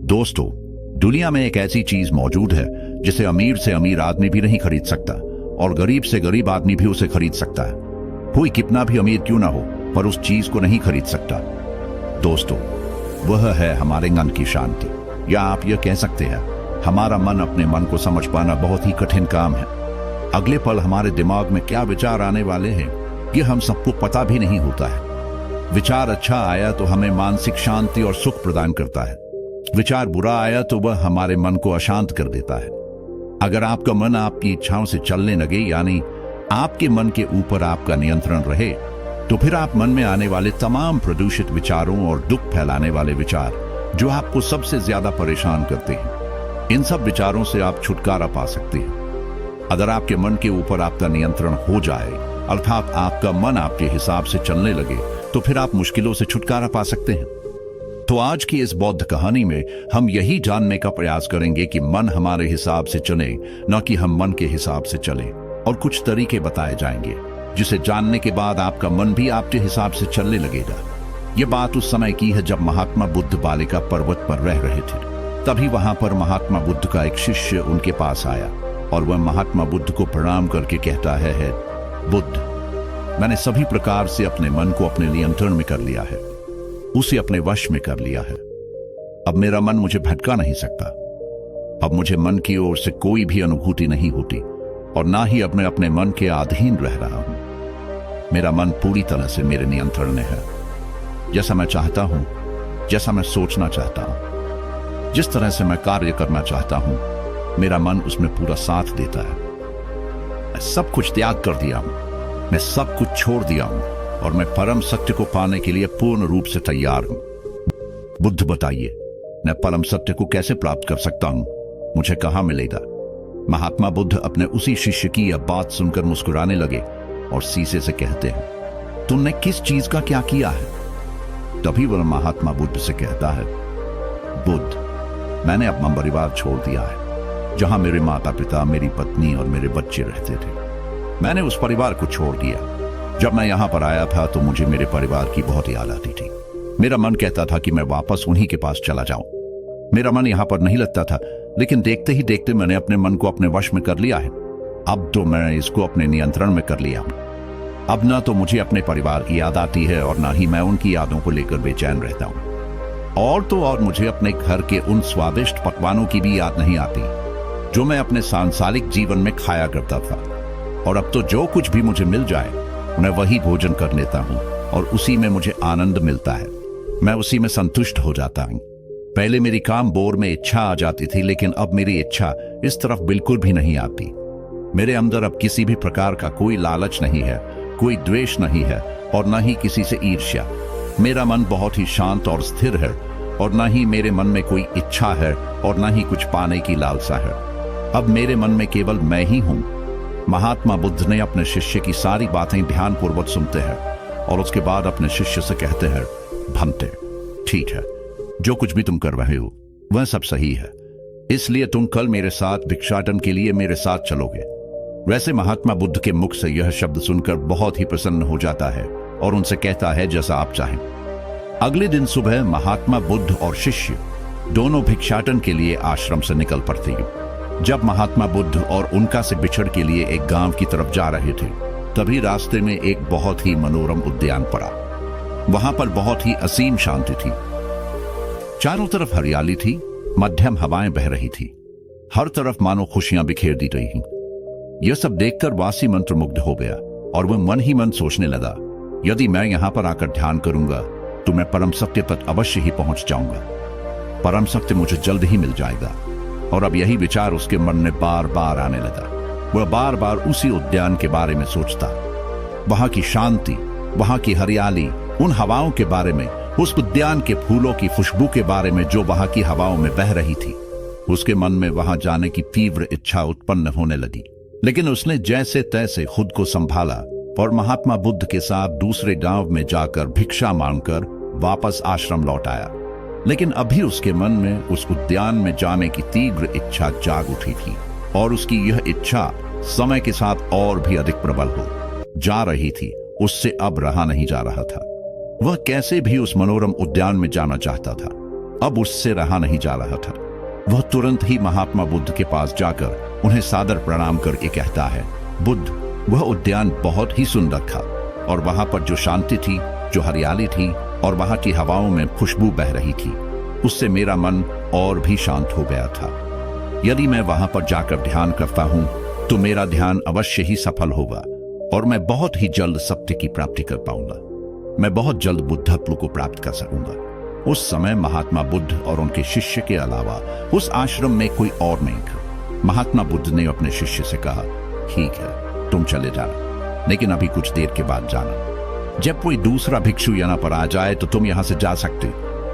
दोस्तों, दुनिया में एक ऐसी चीज मौजूद है जिसे अमीर से अमीर आदमी भी नहीं खरीद सकता और गरीब से गरीब आदमी भी उसे खरीद सकता है। कोई कितना भी अमीर क्यों ना हो, पर उस चीज को नहीं खरीद सकता। दोस्तों, वह है हमारे मन की शांति, या आप यह कह सकते हैं हमारा मन। अपने मन को समझ पाना बहुत ही कठिन काम है। अगले पल हमारे दिमाग में क्या विचार आने वाले हैं ये हम सबको पता भी नहीं होता है। विचार अच्छा आया तो हमें मानसिक शांति और सुख प्रदान करता है। विचार बुरा आया तो वह हमारे मन को अशांत कर देता है। अगर आपका मन आपकी इच्छाओं से चलने लगे, यानी आपके मन के ऊपर आपका नियंत्रण रहे, तो फिर आप मन में आने वाले तमाम प्रदूषित विचारों और दुख फैलाने वाले विचार जो आपको सबसे ज्यादा परेशान करते हैं, इन सब विचारों से आप छुटकारा पा सकते हैं। अगर आपके मन के ऊपर आपका नियंत्रण हो जाए, अर्थात आपका मन आपके हिसाब से चलने लगे, तो फिर आप मुश्किलों से छुटकारा पा सकते हैं। तो आज की इस बौद्ध कहानी में हम यही जानने का प्रयास करेंगे कि मन हमारे हिसाब से चले, न कि हम मन के हिसाब से चले। और कुछ तरीके बताए जाएंगे जिसे जानने के बाद आपका मन भी आपके हिसाब से चलने लगेगा। यह बात उस समय की है जब महात्मा बुद्ध बालिका पर्वत पर रह रहे थे। तभी वहां पर महात्मा बुद्ध का एक शिष्य उनके पास आया और वह महात्मा बुद्ध को प्रणाम करके कहता है, बुद्ध, मैंने सभी प्रकार से अपने मन को अपने नियंत्रण में कर लिया है, उसे अपने वश में कर लिया है। अब मेरा मन मुझे भटका नहीं सकता। अब मुझे मन की ओर से कोई भी अनुभूति नहीं होती और ना ही अब मैं अपने मन के अधीन रह रहा हूं। मेरा मन पूरी तरह से मेरे नियंत्रण में है। जैसा मैं चाहता हूं, जैसा मैं सोचना चाहता हूं, जिस तरह से मैं कार्य करना चाहता हूं, मेरा मन उसमें पूरा साथ देता है। मैं सब कुछ त्याग कर दिया हूं, मैं सब कुछ छोड़ दिया हूं और मैं परम सत्य को पाने के लिए पूर्ण रूप से तैयार हूं। बुद्ध, बताइए, मैं परम सत्य को कैसे प्राप्त कर सकता हूं? मुझे कहां मिलेगा? महात्मा बुद्ध अपने उसी शिष्य की यह बात सुनकर मुस्कुराने लगे और सीसे से कहते हैं, तुमने किस चीज का क्या किया है? तभी वह महात्मा बुद्ध से कहता है, बुद्ध, मैंने अपना परिवार छोड़ दिया है, जहां मेरे माता पिता, मेरी पत्नी और मेरे बच्चे रहते थे। मैंने उस परिवार को छोड़ दिया। जब मैं यहां पर आया था तो मुझे मेरे परिवार की बहुत याद आती थी। मेरा मन कहता था कि मैं वापस उन्हीं के पास चला जाऊं। मेरा मन यहां पर नहीं लगता था, लेकिन देखते ही देखते मैंने अपने मन को अपने वश में कर लिया है। अब तो मैं इसको अपने नियंत्रण में कर लिया हूं। अब ना तो मुझे अपने परिवार की याद आती है और ना ही मैं उनकी यादों को लेकर बेचैन रहता हूं। और तो और मुझे अपने घर के उन स्वादिष्ट पकवानों की भी याद नहीं आती जो मैं अपने सांसारिक जीवन में खाया करता था। और अब तो जो कुछ भी मुझे मिल जाए मैं वही भोजन कर लेता हूं और उसी में मुझे आनंद मिलता है। मैं उसी में संतुष्ट हो जाता हूं। पहले मेरी काम बोर में इच्छा आ जाती थी, लेकिन अब मेरी इच्छा इस तरफ बिल्कुल भी नहीं आती। मेरे अंदर अब किसी भी प्रकार का कोई लालच नहीं है, कोई द्वेष नहीं है और न ही किसी से ईर्ष्या। मेरा मन बहुत ही शांत और स्थिर है और न ही मेरे मन में कोई इच्छा है और न ही कुछ पाने की लालसा है। अब मेरे मन में केवल मैं ही हूं। महात्मा बुद्ध ने अपने शिष्य की सारी बातें ध्यानपूर्वक सुनते हैं और उसके बाद अपने शिष्य से कहते हैं, भंते, ठीक है, जो कुछ भी तुम कर रहे हो वह सब सही है, इसलिए तुम कल मेरे साथ भिक्षाटन के लिए मेरे साथ चलोगे। वैसे महात्मा बुद्ध के मुख से यह शब्द सुनकर बहुत ही प्रसन्न हो जाता है और उनसे कहता है, जैसा आप चाहें। अगले दिन सुबह महात्मा बुद्ध और शिष्य दोनों भिक्षाटन के लिए आश्रम से निकल पड़ते हैं। जब महात्मा बुद्ध और उनका से बिछड़ के लिए एक गांव की तरफ जा रहे थे, तभी रास्ते में एक बहुत ही मनोरम उद्यान पड़ा। वहां पर बहुत ही असीम शांति थी। चारों तरफ हरियाली थी, मध्यम हवाएं बह रही थी, हर तरफ मानो खुशियां बिखेर दी रही। यह सब देखकर वासी मंत्रमुग्ध हो गया और वह मन ही मन सोचने लगा, यदि मैं यहां पर आकर ध्यान करूंगा तो मैं परम सत्य तक अवश्य ही पहुंच जाऊंगा। परम सत्य मुझे जल्द ही मिल जाएगा। और अब यही विचार उसके मन में बार बार आने लगा। वह बार बार उसी उद्यान के बारे में सोचता, वहां की शांति, वहां की हरियाली, उन हवाओं के बारे में, उस उद्यान के फूलों की खुशबू के बारे में जो वहां की हवाओं में बह रही थी। उसके मन में वहां जाने की तीव्र इच्छा उत्पन्न होने लगी, लेकिन उसने जैसे तैसे खुद को संभाला और महात्मा बुद्ध के साथ दूसरे गांव में जाकर भिक्षा मांगकर वापस आश्रम लौट आया। लेकिन अभी उसके मन में उस उद्यान में जाने की तीव्र इच्छा जाग उठी थी और उसकी यह इच्छा समय के साथ और भी अधिक प्रबल हो जा रही थी। उससे अब रहा नहीं जा रहा था। वह कैसे भी उस मनोरम उद्यान में जाना चाहता था। अब उससे रहा नहीं जा रहा था। वह तुरंत ही महात्मा बुद्ध के पास जाकर उन्हें सादर प्रणाम करके कहता है, बुद्ध, वह उद्यान बहुत ही सुंदर था और वहां पर जो शांति थी, जो हरियाली थी और वहां की हवाओं में खुशबू बह रही थी, उससे मेरा मन और भी शांत हो गया था। यदि मैं वहां पर जाकर ध्यान करता हूं तो मेरा ध्यान अवश्य ही सफल होगा और मैं बहुत ही जल्द सत्य की प्राप्ति कर पाऊंगा। मैं बहुत जल्द बुद्धत्व को प्राप्त कर सकूंगा। उस समय महात्मा बुद्ध और उनके शिष्य के अलावा उस आश्रम में कोई और नहीं था। महात्मा बुद्ध ने अपने शिष्य से कहा, ठीक है, तुम चले जाना, लेकिन अभी कुछ देर के बाद जाना। जब कोई दूसरा भिक्षु यहाँ पर आ जाए तो तुम यहाँ से जा सकते,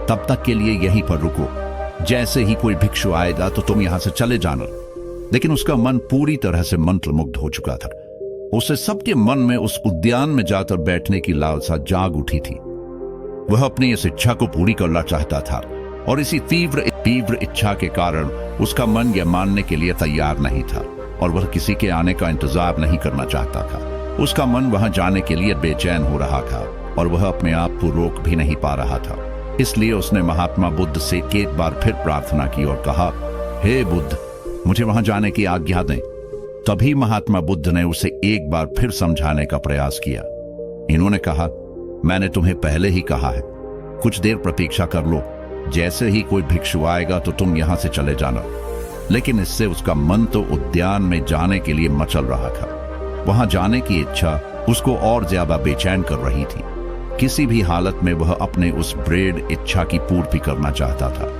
तब तक के लिए यहीं पर रुको। जैसे ही कोई भिक्षु आएगा तो तुम यहाँ से चले जाना। लेकिन उसका मन पूरी तरह से मंत्रमुग्ध हो चुका था। उसे सबके मन में उस उद्यान में जाकर बैठने की लालसा जाग उठी थी। वह अपनी इस इच्छा को पूरी करना चाहता था और इसी तीव्र इच्छा के कारण उसका मन यह मानने के लिए तैयार नहीं था और वह किसी के आने का इंतजार नहीं करना चाहता था। उसका मन वहां जाने के लिए बेचैन हो रहा था और वह अपने आप को रोक भी नहीं पा रहा था। इसलिए उसने महात्मा बुद्ध से एक बार फिर प्रार्थना की और कहा, हे बुद्ध, मुझे वहां जाने की आज्ञा दें। तभी महात्मा बुद्ध ने उसे एक बार फिर समझाने का प्रयास किया। इन्होंने कहा, मैंने तुम्हें पहले ही कहा है, कुछ देर प्रतीक्षा कर लो। जैसे ही कोई भिक्षु आएगा तो तुम यहां से चले जाना। लेकिन इससे उसका मन तो उद्यान में जाने के लिए मचल रहा था। वहां जाने की इच्छा उसको और ज्यादा बेचैन कर रही थी। किसी भी हालत में वह अपने उस दृढ़ इच्छा की पूर्ति करना चाहता था।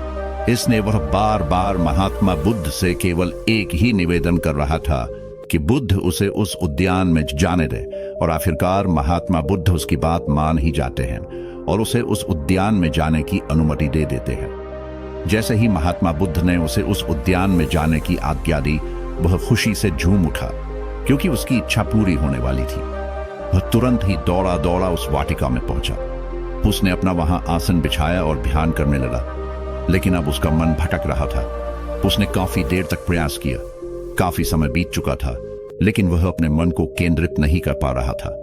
इसने वह बार बार महात्मा बुद्ध से केवल एक ही निवेदन कर रहा था कि बुद्ध उसे उस उद्यान में जाने दे, और आखिरकार महात्मा बुद्ध उसकी बात मान ही जाते हैं और उसे उस उद्यान में जाने की अनुमति दे देते हैं। जैसे ही महात्मा बुद्ध ने उसे उस उद्यान में जाने की आज्ञा दी, वह खुशी से झूम उठा क्योंकि उसकी इच्छा पूरी होने वाली थी। वह तुरंत ही दौड़ा दौड़ा उस वाटिका में पहुंचा। उसने अपना वहां आसन बिछाया और ध्यान करने लगा, लेकिन अब उसका मन भटक रहा था। उसने काफी देर तक प्रयास किया। काफी समय बीत चुका था, लेकिन वह अपने मन को केंद्रित नहीं कर पा रहा था,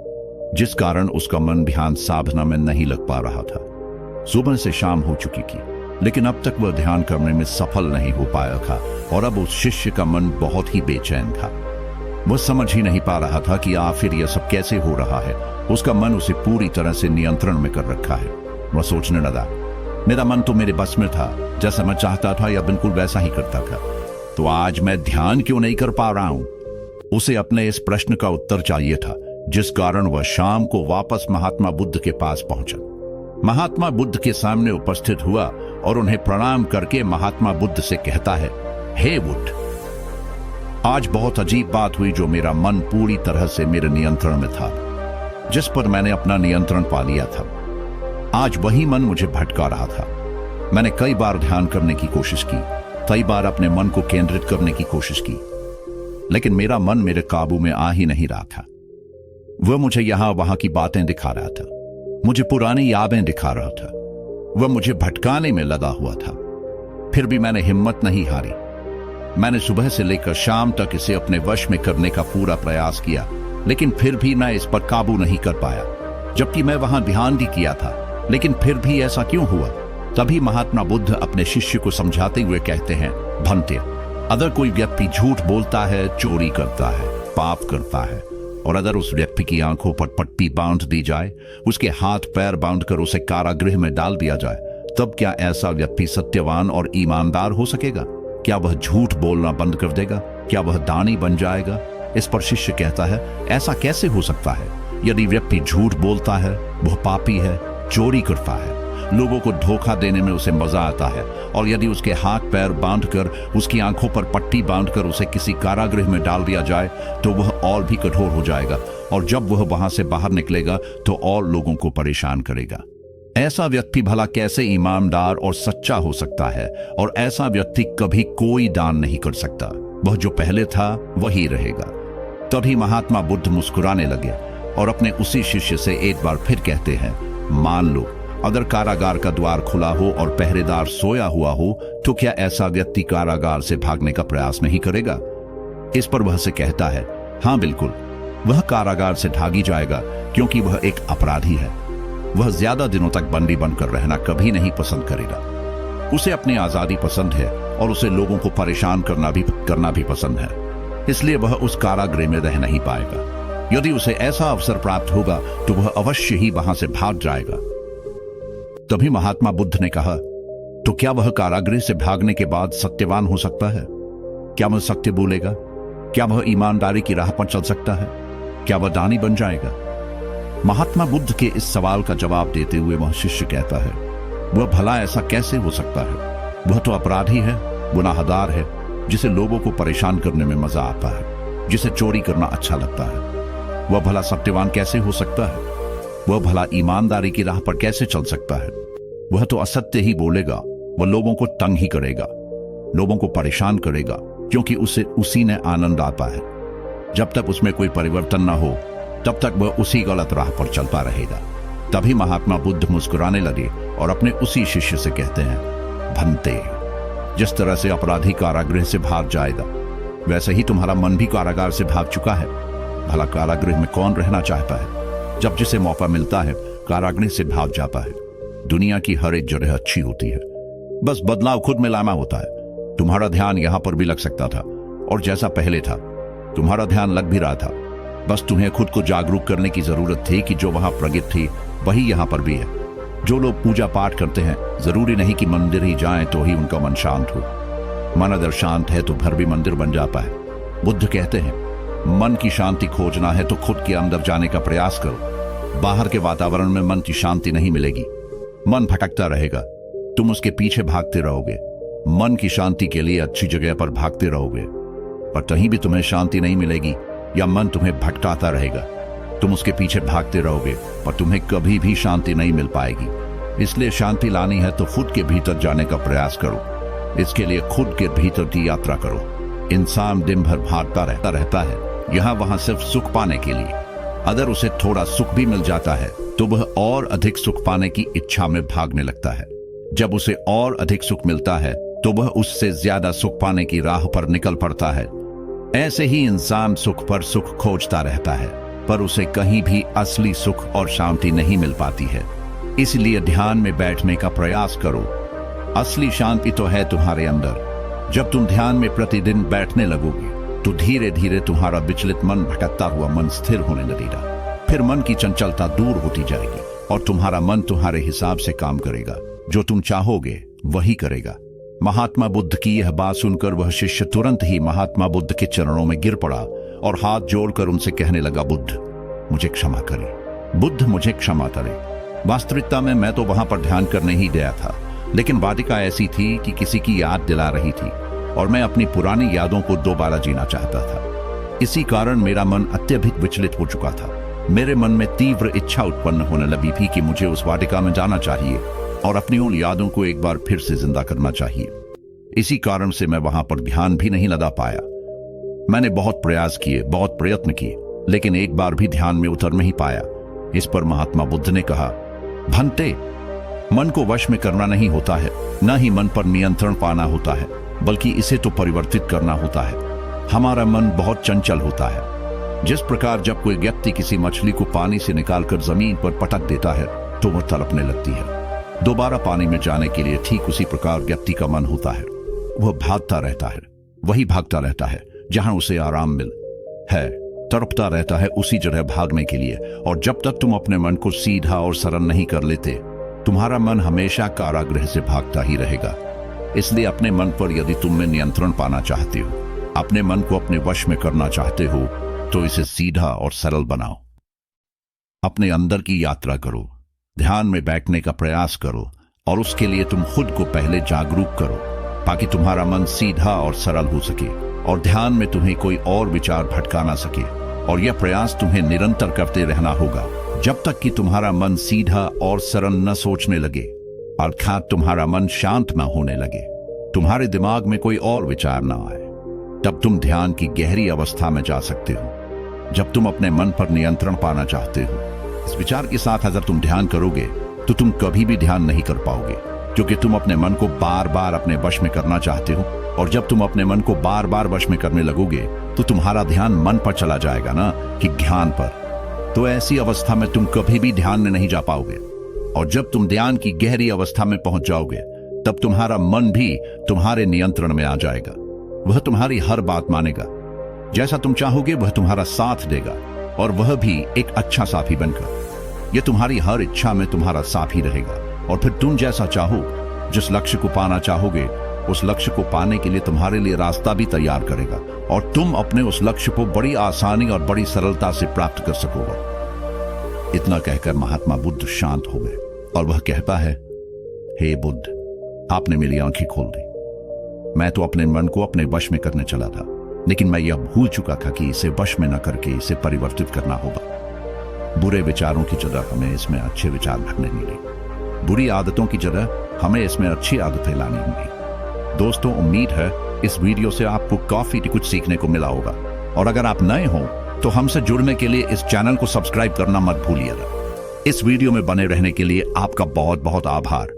जिस कारण उसका मन ध्यान साधना में नहीं लग पा रहा था। सुबह से शाम हो चुकी थी, लेकिन अब तक वह ध्यान करने में सफल नहीं हो पाया था और अब उस शिष्य का मन बहुत ही बेचैन था। वह समझ ही नहीं पा रहा था कि आखिर यह सब कैसे हो रहा है। उसका मन उसे पूरी तरह से नियंत्रण में कर रखा है। वह सोचने लगा, मेरा मन तो मेरे बस में था, जैसा मैं चाहता था या बिल्कुल वैसा ही करता था, तो आज मैं ध्यान क्यों नहीं कर पा रहा हूं? उसे अपने इस प्रश्न का उत्तर चाहिए था, जिस कारण वह शाम को वापस महात्मा बुद्ध के पास पहुंचा। महात्मा बुद्ध के सामने उपस्थित हुआ और उन्हें प्रणाम करके महात्मा बुद्ध से कहता है, हे बुद्ध, आज बहुत अजीब बात हुई जो मेरा मन पूरी तरह से मेरे नियंत्रण में था, जिस पर मैंने अपना नियंत्रण पा लिया था। आज वही मन मुझे भटका रहा था। मैंने कई बार ध्यान करने की कोशिश की, कई बार अपने मन को केंद्रित करने की कोशिश की, लेकिन मेरा मन मेरे काबू में आ ही नहीं रहा था। वह मुझे यहां वहां की बातें दिखा रहा था, मुझे पुरानी यादें दिखा रहा था। वह मुझे भटकाने में लगा हुआ था। फिर भी मैंने हिम्मत नहीं हारी। मैंने सुबह से लेकर शाम तक इसे अपने वश में करने का पूरा प्रयास किया, लेकिन फिर भी मैं इस पर काबू नहीं कर पाया, जबकि मैं वहां ध्यान भी किया था। लेकिन फिर भी ऐसा क्यों हुआ? तभी महात्मा बुद्ध अपने शिष्य को समझाते हुए कहते हैं, भंते, अगर कोई व्यक्ति झूठ बोलता है, चोरी करता है, पाप करता है, और अगर उस व्यक्ति की आंखों पर पट्टी बांध दी जाए, उसके हाथ पैर बांधकर उसे कारागृह में डाल दिया जाए, तब क्या ऐसा व्यक्ति सत्यवान और ईमानदार हो सकेगा? क्या वह झूठ बोलना बंद कर देगा? क्या वह दानी बन जाएगा? इस पर शिष्य कहता है, ऐसा कैसे हो सकता है? यदि व्यक्ति झूठ बोलता है, वह पापी है, चोरी करता है, लोगों को धोखा देने में उसे मजा आता है, और यदि उसके हाथ पैर बांधकर, उसकी आंखों पर पट्टी बांधकर उसे किसी कारागृह में डाल दिया जाए, तो वह और भी कठोर हो जाएगा, और जब वह वहां से बाहर निकलेगा तो और लोगों को परेशान करेगा। ऐसा व्यक्ति भला कैसे ईमानदार और सच्चा हो सकता है? और ऐसा व्यक्ति कभी कोई दान नहीं कर सकता। वह जो पहले था वही रहेगा। तभी महात्मा बुद्ध मुस्कुराने लगे और अपने उसी शिष्य से एक बार फिर कहते हैं, मान लो अगर कारागार का द्वार खुला हो और पहरेदार सोया हुआ हो, तो क्या ऐसा व्यक्ति कारागार से भागने का प्रयास नहीं करेगा? इस पर वह से कहता है, हाँ बिल्कुल, वह कारागार से भागी जाएगा, क्योंकि वह एक अपराधी है। वह ज्यादा दिनों तक बंदी बनकर रहना कभी नहीं पसंद करेगा। उसे अपनी आजादी पसंद है और उसे लोगों को परेशान करना भी पसंद है। इसलिए वह उस कारागृह में रह नहीं पाएगा। यदि उसे ऐसा अवसर प्राप्त होगा तो वह अवश्य ही वहां से भाग जाएगा। तभी महात्मा बुद्ध ने कहा, तो क्या वह कारागृह से भागने के बाद सत्यवान हो सकता है? क्या वह सत्य बोलेगा? क्या वह ईमानदारी की राह पर चल सकता है? क्या वह दानी बन जाएगा? महात्मा बुद्ध के इस सवाल का जवाब देते हुए वह शिष्य कहता है, वह भला ऐसा कैसे हो सकता है? वह तो अपराधी है, गुनाहगार है, जिसे लोगों को परेशान करने में मजा आता है, जिसे चोरी करना अच्छा लगता है। वह भला सत्यवान कैसे हो सकता है? वह भला ईमानदारी की राह पर कैसे चल सकता है? वह तो असत्य ही बोलेगा। वह लोगों को तंग ही करेगा, लोगों को परेशान करेगा, क्योंकि उसे उसी ने आनंद आता है। जब तक उसमें कोई परिवर्तन ना हो तब तक वह उसी गलत राह पर चलता रहेगा। तभी महात्मा बुद्ध मुस्कुराने लगे और अपने उसी शिष्य से कहते हैं, भंते, जिस तरह से अपराधी कारागृह से भाग जाएगा वैसे ही तुम्हारा मन भी कारागार से भाग चुका है। भला कारागृह में कौन रहना चाहता है? जब जिसे मौका मिलता है कारागृह से भाग जाता है। दुनिया की हर एक जगह अच्छी होती है, बस बदलाव खुद में लाना होता है। तुम्हारा ध्यान यहां पर भी लग सकता था, और जैसा पहले था तुम्हारा ध्यान लग भी रहा था। बस तुम्हें खुद को जागरूक करने की जरूरत थी कि जो वहां प्रगति थी वही यहां पर भी है। जो लोग पूजा पाठ करते हैं जरूरी नहीं कि मंदिर ही जाएं तो ही उनका मन शांत हो। मन अगर शांत है तो घर भी मंदिर बन जाता है। बुद्ध कहते हैं, मन की शांति खोजना है तो खुद के अंदर जाने का प्रयास करो। बाहर के वातावरण में मन की शांति नहीं मिलेगी, मन भटकता रहेगा, तुम उसके पीछे भागते रहोगे। मन की शांति के लिए अच्छी जगह पर भागते रहोगे, पर कहीं भी तुम्हें शांति नहीं मिलेगी या मन तुम्हें भटकाता रहेगा। तुम उसके पीछे भागते रहोगे पर तुम्हें कभी भी शांति नहीं मिल पाएगी। इसलिए शांति लानी है तो खुद के भीतर जाने का प्रयास करो। इसके लिए खुद के भीतर की यात्रा करो। इंसान दिन भर भागता रहता है यहां वहां सिर्फ सुख पाने के लिए। अगर उसे थोड़ा सुख भी मिल जाता है तो वह और अधिक सुख पाने की इच्छा में भागने लगता है। जब उसे और अधिक सुख मिलता है तो वह उससे ज्यादा सुख पाने की राह पर निकल पड़ता है। ऐसे ही इंसान सुख पर सुख खोजता रहता है, पर उसे कहीं भी असली सुख और शांति नहीं मिल पाती है। इसलिए ध्यान में बैठने का प्रयास करो। असली शांति तो है तुम्हारे अंदर। जब तुम ध्यान में प्रतिदिन बैठने लगोगे तो धीरे धीरे तुम्हारा विचलित मन, भटकता हुआ मन स्थिर होने लगेगा। फिर मन की चंचलता दूर होती जाएगी और तुम्हारा मन तुम्हारे हिसाब से काम करेगा। जो तुम चाहोगे वही करेगा। महात्मा बुद्ध की यह बात सुनकर वह शिष्य तुरंत ही महात्मा बुद्ध के चरणों में गिर पड़ा और हाथ जोड़कर उनसे कहने लगा, बुद्ध मुझे क्षमा करें, बुद्ध मुझे क्षमा करें। वास्तविकता में मैं तो वहां पर ध्यान करने ही गया था, लेकिन वाटिका ऐसी थी कि किसी की याद दिला रही थी और मैं अपनी पुरानी यादों को दोबारा जीना चाहता था। इसी कारण मेरा मन अत्यधिक विचलित हो चुका था। मेरे मन में तीव्र इच्छा उत्पन्न होने लगी थी कि मुझे उस वाटिका में जाना चाहिए और अपनी उन यादों को एक बार फिर से जिंदा करना चाहिए। इसी कारण से मैं वहां पर ध्यान भी नहीं लगा पाया। मैंने बहुत प्रयास किए, बहुत प्रयत्न किए, लेकिन एक बार भी ध्यान में उतर नहीं पाया। इस पर महात्मा बुद्ध ने कहा, भंते, मन को वश में करना नहीं होता है, न ही मन पर नियंत्रण पाना होता है, बल्कि इसे तो परिवर्तित करना होता है। हमारा मन बहुत चंचल होता है। जिस प्रकार जब कोई व्यक्ति किसी मछली को पानी से निकालकर जमीन पर पटक देता है तो वह तड़पने लगती है। दोबारा पानी में जाने के लिए ठीक उसी प्रकार व्यक्ति का मन होता है। वह भागता रहता है, वही भागता रहता है जहां उसे आराम मिल है, तड़पता रहता है उसी जगह भागने के लिए। और जब तक तुम अपने मन को सीधा और सरल नहीं कर लेते, तुम्हारा मन हमेशा कारागृह से भागता ही रहेगा। इसलिए अपने मन पर यदि तुम में नियंत्रण पाना चाहते हो, अपने मन को अपने वश में करना चाहते हो, तो इसे सीधा और सरल बनाओ। अपने अंदर की यात्रा करो, ध्यान में बैठने का प्रयास करो और उसके लिए तुम खुद को पहले जागरूक करो, ताकि तुम्हारा मन सीधा और सरल हो सके और ध्यान में तुम्हें कोई और विचार भटका ना सके। और यह प्रयास तुम्हें निरंतर करते रहना होगा जब तक कि तुम्हारा मन सीधा और सरल न सोचने लगे, अर्थात तुम्हारा मन शांत न होने लगे, तुम्हारे दिमाग में कोई और विचार ना आए। तब तुम ध्यान की गहरी अवस्था में जा सकते हो। जब तुम अपने मन पर नियंत्रण पाना चाहते हो, इस विचार के साथ अगर तुम ध्यान करोगे तो तुम कभी भी ध्यान नहीं कर पाओगे, क्योंकि तुम अपने मन को बार बार अपने वश में करना चाहते हो। और जब तुम अपने मन को बार बार वश में करने लगोगे तो तुम्हारा ध्यान मन पर चला जाएगा ना कि ध्यान पर। तो ऐसी अवस्था में तुम कभी भी ध्यान में नहीं जा पाओगे। और जब तुम ध्यान की गहरी अवस्था में पहुंच जाओगे तब तुम्हारा मन भी तुम्हारे नियंत्रण में आ जाएगा। वह तुम्हारी हर बात मानेगा, जैसा तुम चाहोगे वह तुम्हारा साथ देगा, और वह भी एक अच्छा साथी बनकर। यह तुम्हारी हर इच्छा में तुम्हारा साथी रहेगा, और फिर तुम जैसा चाहो, जिस लक्ष्य को पाना चाहोगे, उस लक्ष्य को पाने के लिए तुम्हारे लिए रास्ता भी तैयार करेगा, और तुम अपने उस लक्ष्य को बड़ी आसानी और बड़ी सरलता से प्राप्त कर सकोगे। इतना कहकर महात्मा बुद्ध शांत हो गए, और वह कहता है, हे बुद्ध, आपने मेरी आंखें खोल दी। मैं तो अपने मन को अपने वश में करने चला था, लेकिन मैं यह भूल चुका था कि इसे वश में न करके इसे परिवर्तित करना होगा। बुरे विचारों की जगह हमें इसमें अच्छे विचार भरने होंगे, बुरी आदतों की जगह हमें इसमें अच्छी आदतें लानी होंगी। दोस्तों, उम्मीद है इस वीडियो से आपको काफी कुछ सीखने को मिला होगा, और अगर आप नए हो तो हमसे जुड़ने के लिए इस चैनल को सब्सक्राइब करना मत भूलिएगा। इस वीडियो में बने रहने के लिए आपका बहुत बहुत आभार।